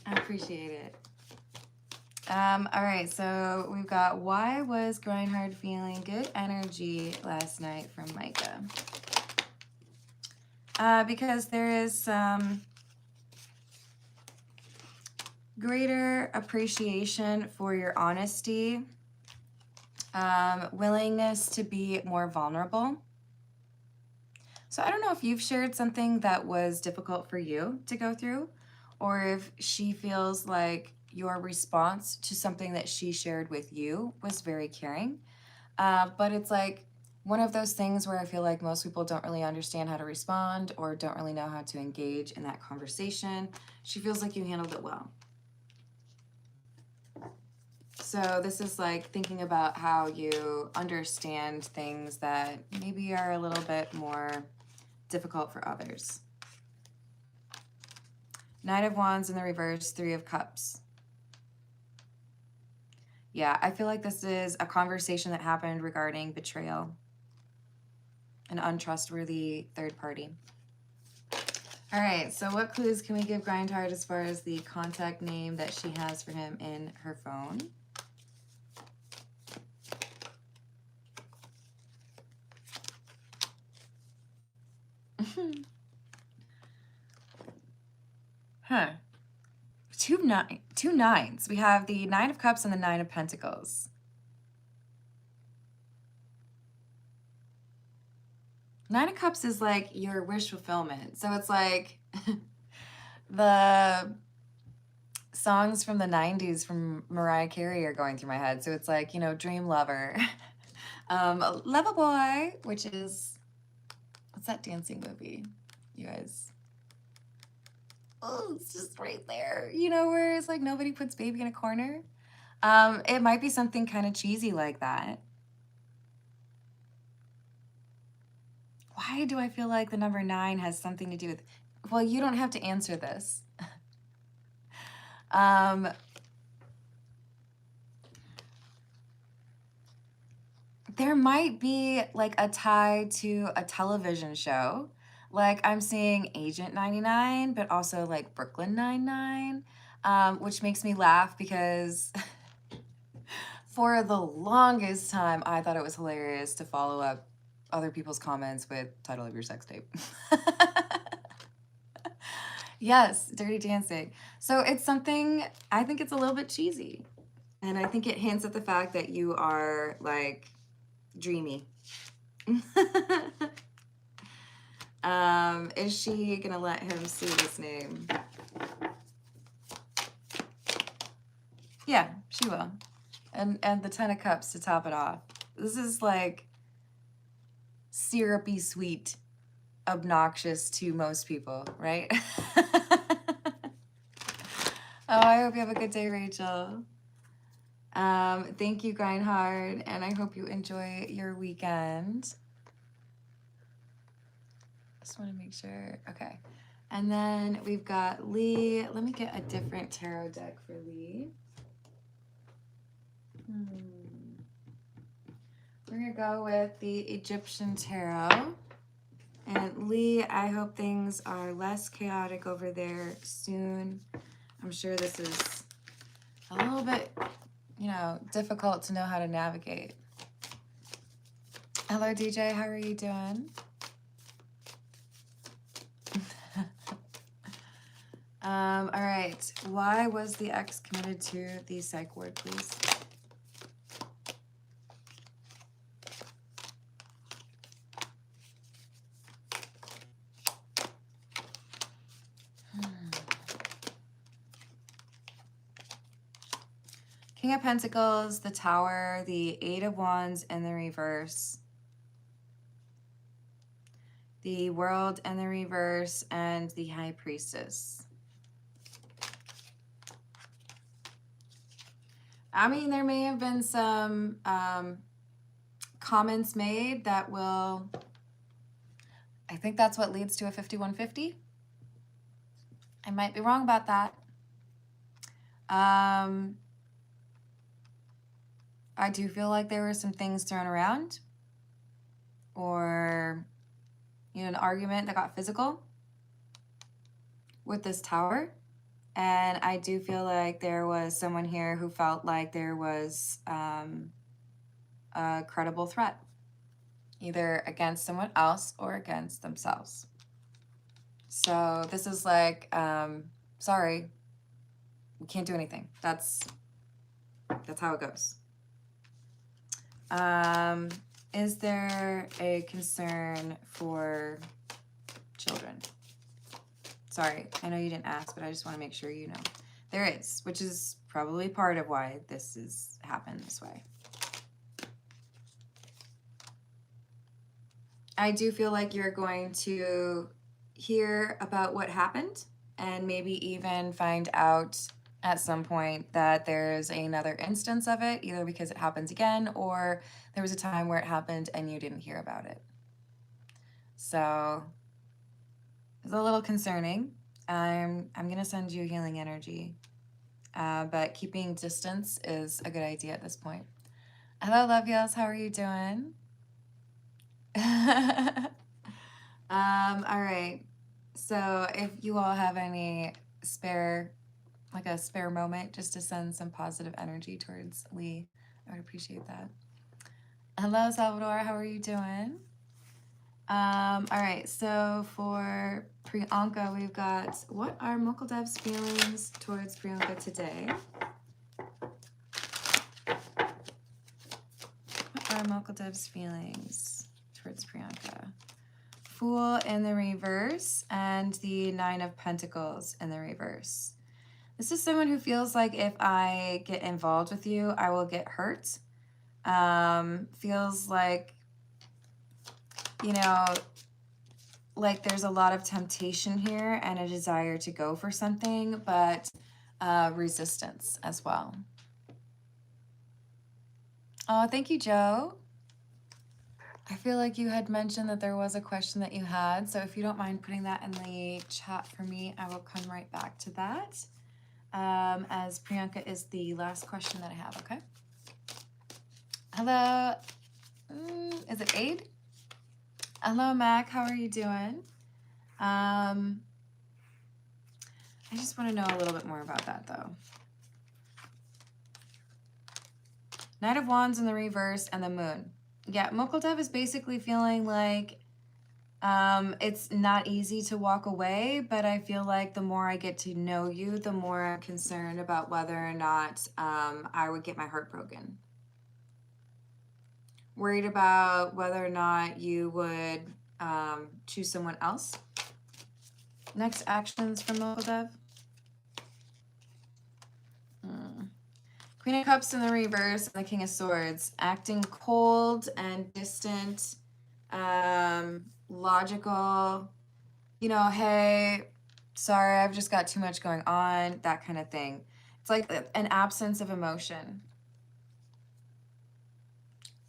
I appreciate it. All right, so we've got, why was Grindhard feeling good energy last night from Micah? Because there is some greater appreciation for your honesty, willingness to be more vulnerable. So I don't know if you've shared something that was difficult for you to go through, or if she feels like your response to something that she shared with you was very caring. But it's like one of those things where I feel like most people don't really understand how to respond or don't really know how to engage in that conversation. She feels like you handled it well. So this is like thinking about how you understand things that maybe are a little bit more difficult for others. Knight of Wands in the reverse, Three of Cups. Yeah, I feel like this is a conversation that happened regarding betrayal, an untrustworthy third party. All right, so what clues can we give Grindhard as far as the contact name that she has for him in her phone? Huh. Two nines. We have the Nine of Cups and the Nine of Pentacles. Nine of Cups is like your wish fulfillment. So it's like the songs from the 90s from Mariah Carey are going through my head. So it's like, you know, Dream Lover. Lover Boy, which is, what's that dancing movie, you guys? Oh, it's just right there. You know, where it's like nobody puts baby in a corner. It might be something kind of cheesy like that. Why do I feel like the number 9 has something to do with, well, you don't have to answer this. There might be like a tie to a television show. Like I'm seeing Agent 99, but also like Brooklyn Nine-Nine, which makes me laugh because for the longest time, I thought it was hilarious to follow up other people's comments with title of your sex tape. Yes, Dirty Dancing. So it's something, I think it's a little bit cheesy. And I think it hints at the fact that you are like dreamy. Is she gonna let him see this name? Yeah, she will. And the Ten of Cups to top it off. This is like syrupy sweet, obnoxious to most people, right? Oh, I hope you have a good day, Rachel. Thank you, Grindhard, and I hope you enjoy your weekend. Just want to make sure. Okay. And then we've got Lee. Let me get a different tarot deck for Lee. We're going to go with the Egyptian Tarot. And Lee, I hope things are less chaotic over there soon. I'm sure this is a little bit, you know, difficult to know how to navigate. Hello, DJ. How are you doing? All right. Why was the ex committed to the psych ward, please? King of Pentacles, the Tower, the Eight of Wands in the reverse, the World in the reverse, and the High Priestess. I mean, there may have been some comments made that will, I think that's what leads to a 5150. I might be wrong about that. I do feel like there were some things thrown around, or, you know, an argument that got physical with this Tower. And I do feel like there was someone here who felt like there was a credible threat, either against someone else or against themselves. So this is like, sorry, we can't do anything. That's how it goes. Is there a concern for children? Sorry, I know you didn't ask, but I just want to make sure you know. There is, which is probably part of why this has happened this way. I do feel like you're going to hear about what happened and maybe even find out at some point that there's another instance of it, either because it happens again or there was a time where it happened and you didn't hear about it. So it's a little concerning. I'm going to send you healing energy, but keeping distance is a good idea at this point. Hello, love yells. How are you doing? All right. So if you all have any spare moment just to send some positive energy towards Lee, I would appreciate that. Hello, Salvador. How are you doing? All right. So for Priyanka, we've got, what are Mokuldev's feelings towards Priyanka today? What are Mokuldev's feelings towards Priyanka? Fool in the reverse and the Nine of Pentacles in the reverse. This is someone who feels like if I get involved with you, I will get hurt. Feels like, you know, like there's a lot of temptation here and a desire to go for something, but resistance as well. Oh, thank you, Joe. I feel like you had mentioned that there was a question that you had, so if you don't mind putting that in the chat for me, I will come right back to that. As Priyanka is the last question that I have, okay? Hello, is it Aid? Hello, Mac, how are you doing? I just want to know a little bit more about that, though. Knight of Wands in the reverse and the Moon. Yeah, Mokuldev is basically feeling like it's not easy to walk away, but I feel like the more I get to know you, the more I'm concerned about whether or not I would get my heart broken. Worried about whether or not you would choose someone else. Next actions from Mokuldev. Queen of Cups in the reverse and the King of Swords. Acting cold and distant, logical, you know, hey, sorry, I've just got too much going on, that kind of thing. It's like an absence of emotion.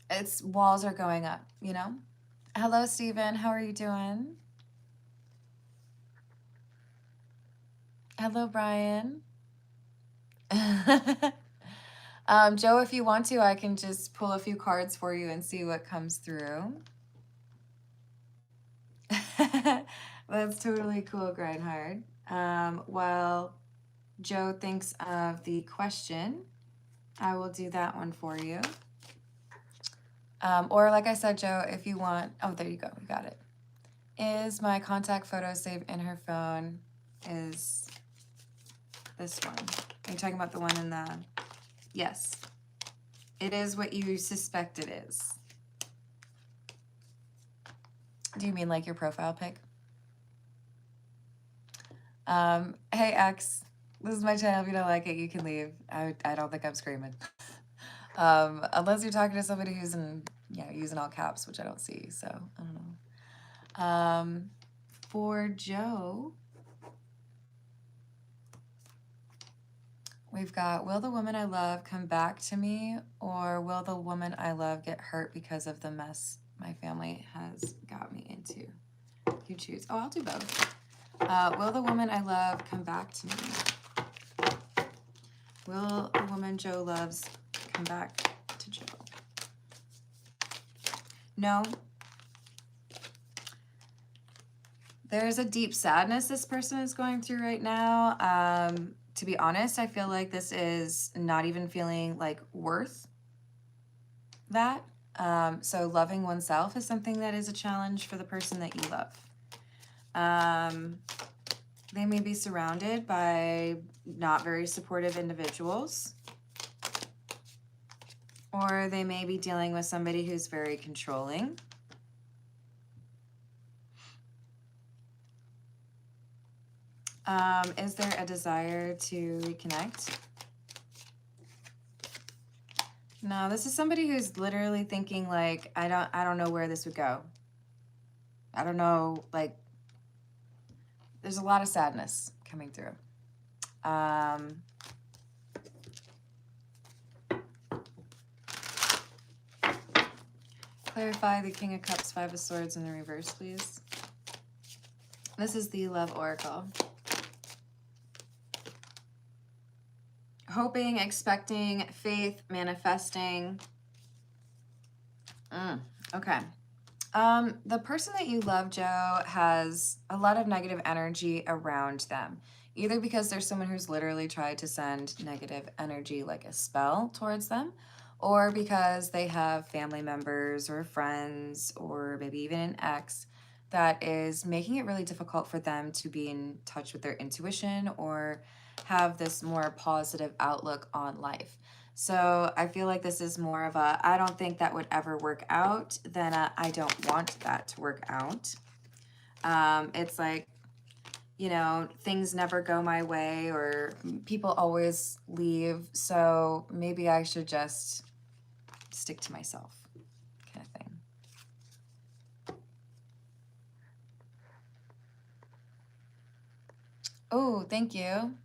It's walls are going up, you know? Hello, Stephen. How are you doing? Hello, Brian. Joe, if you want to, I can just pull a few cards for you and see what comes through. That's totally cool, Grindhard. While Joe thinks of the question, I will do that one for you. Or like I said, Joe, if you want, oh, there you go, we got it. Is my contact photo saved in her phone? Is this one? Are you talking about the one in the, yes. It is what you suspect it is. Do you mean like your profile pic? Hey X, this is my channel. If you don't like it, you can leave. I don't think I'm screaming. Unless you're talking to somebody who's in, using all caps, which I don't see, so I don't know. For Joe, we've got, will the woman I love come back to me, or will the woman I love get hurt because of the mess my family has got me into? You choose. Oh, I'll do both. Will the woman I love come back to me? Will the woman Joe loves come back to Joe? No. There's a deep sadness this person is going through right now. To be honest, I feel like this is not even feeling like worth that. So loving oneself is something that is a challenge for the person that you love. They may be surrounded by not very supportive individuals, or they may be dealing with somebody who's very controlling. Is there a desire to reconnect? No, this is somebody who's literally thinking like, I don't know where this would go. I don't know, like, there's a lot of sadness coming through. Clarify the King of Cups, Five of Swords in the reverse, please. This is the Love Oracle. Hoping, expecting, faith, manifesting. Okay. The person that you love, Joe, has a lot of negative energy around them. Either because there's someone who's literally tried to send negative energy like a spell towards them, or because they have family members or friends or maybe even an ex that is making it really difficult for them to be in touch with their intuition or have this more positive outlook on life. So I feel like this is more of a, I don't think that would ever work out than a, I don't want that to work out. It's like, you know, things never go my way or people always leave. So maybe I should just stick to myself kind of thing. Oh, thank you.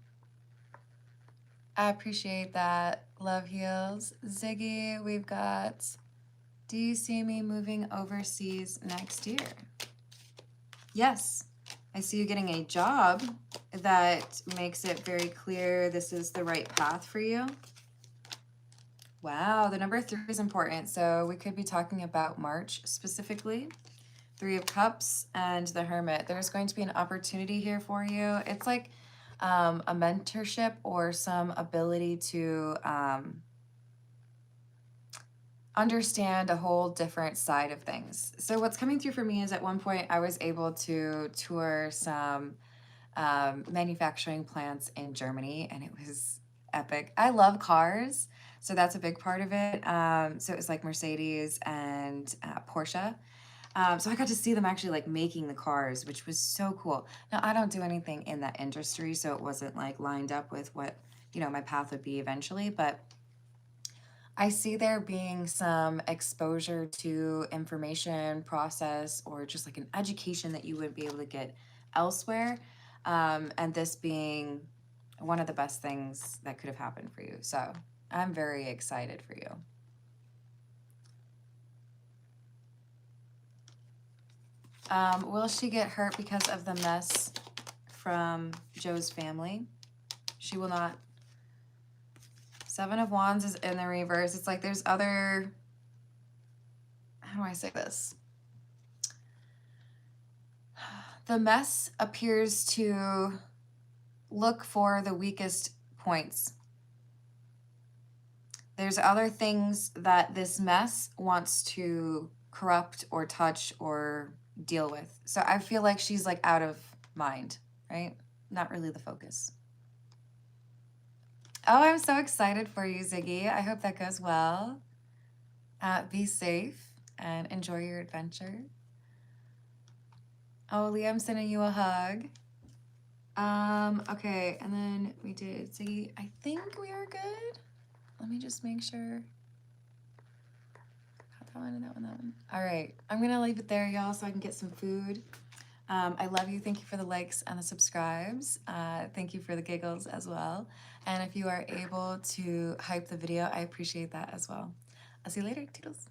I appreciate that. Love heals. Ziggy, we've got, do you see me moving overseas next year? Yes. I see you getting a job that makes it very clear this is the right path for you. Wow, the number 3 is important. So we could be talking about March specifically. 3 of Cups and the Hermit. There's going to be an opportunity here for you. It's like a mentorship or some ability to understand a whole different side of things. So what's coming through for me is at one point I was able to tour some manufacturing plants in Germany, and it was epic. I love cars, so that's a big part of it. So it was like Mercedes and Porsche. So I got to see them actually like making the cars, which was so cool. Now I don't do anything in that industry, so it wasn't like lined up with what, you know, my path would be eventually, but I see there being some exposure to information process or just like an education that you wouldn't be able to get elsewhere. And this being one of the best things that could have happened for you. So I'm very excited for you. Will she get hurt because of the mess from Joe's family? She will not. 7 of Wands is in the reverse. It's like there's other, how do I say this? the mess appears to look for the weakest points. There's other things that this mess wants to corrupt or touch or deal with. So I feel like she's like out of mind, right? Not really the focus. Oh, I'm so excited for you, Ziggy. I hope that goes well. Be safe and enjoy your adventure. Oh, Lee, I'm sending you a hug. Okay, and then we did Ziggy. I think we are good. Let me just make sure. Got that one and that one, that one. All right, I'm gonna leave it there, y'all, so I can get some food. I love you. Thank you for the likes and the subscribes. Thank you for the giggles as well. And if you are able to hype the video, I appreciate that as well. I'll see you later. Toodles.